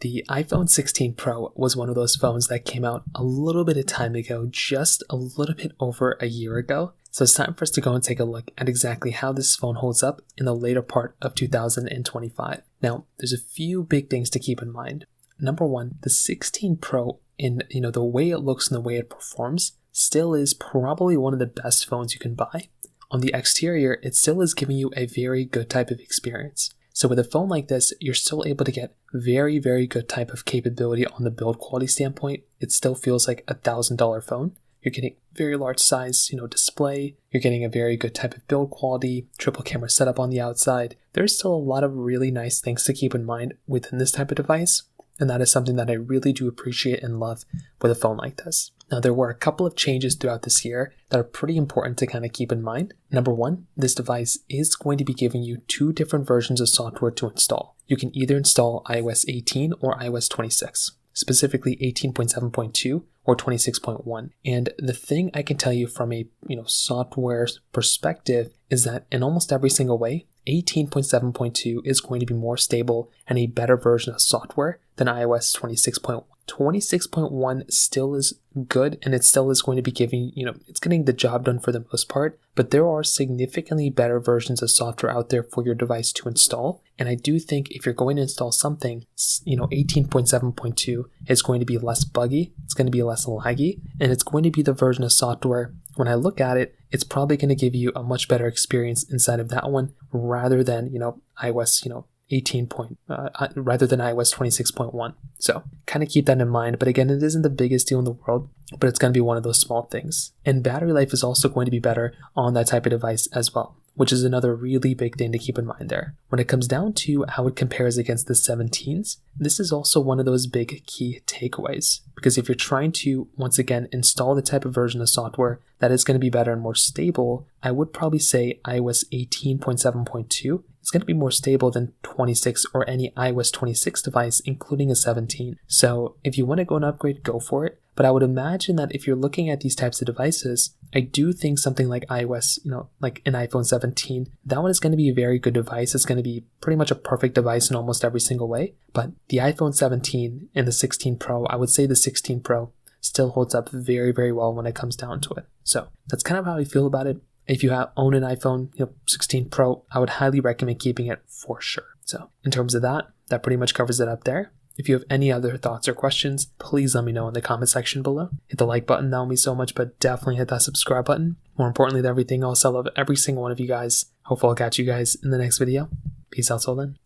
The iPhone 16 Pro was one of those phones that came out a little bit of time ago, just a little bit over a year ago. So it's time for us to go and take a look at exactly how this phone holds up in the later part of 2025. Now, there's a few big things to keep in mind. Number one, the 16 Pro, in the way it looks and the way it performs, still is probably one of the best phones you can buy. On the exterior, it still is giving you a very good type of experience. So with a phone like this, you're still able to get very, very good type of capability on the build quality standpoint. It still feels like $1,000 phone. You're getting very large size, display. You're getting a very good type of build quality, triple camera setup on the outside. There's still a lot of really nice things to keep in mind within this type of device. And that is something that I really do appreciate and love with a phone like this. Now, there were a couple of changes throughout this year that are pretty important to kind of keep in mind. Number one, this device is going to be giving you 2 different versions of software to install. You can either install iOS 18 or iOS 26, specifically 18.7.2 or 26.1. And the thing I can tell you from a software perspective is that in almost every single way, 18.7.2 is going to be more stable and a better version of software than iOS 26.1. 26.1 still is good, and it still is going to be giving, it's getting the job done for the most part, but there are significantly better versions of software out there for your device to install. And I do think if you're going to install something, 18.7.2 is going to be less buggy, it's going to be less laggy, and it's going to be the version of software. When I look at it, it's probably going to give you a much better experience inside of that one rather than, iOS, rather than iOS 26.1. So kind of keep that in mind. But again, it isn't the biggest deal in the world, but it's going to be one of those small things. And battery life is also going to be better on that type of device as well, which is another really big thing to keep in mind there. When it comes down to how it compares against the 17s, this is also one of those big key takeaways. Because if you're trying to, once again, install the type of version of software that is going to be better and more stable, I would probably say iOS 18.7.2 is going to be more stable than 26 or any iOS 26 device, including a 17. So if you want to go and upgrade, go for it. But I would imagine that if you're looking at these types of devices, I do think something like iOS, like an iPhone 17, that one is going to be a very good device. It's going to be pretty much a perfect device in almost every single way. But the iPhone 17 and the 16 Pro, I would say the 16 Pro still holds up very, very well when it comes down to it. So that's kind of how I feel about it. If you own an iPhone 16 Pro, I would highly recommend keeping it for sure. So in terms of that pretty much covers it up there. If you have any other thoughts or questions, please let me know in the comment section below. Hit the like button, that would mean so much, but definitely hit that subscribe button. More importantly than everything else, I love every single one of you guys. Hopefully I'll catch you guys in the next video. Peace out till then.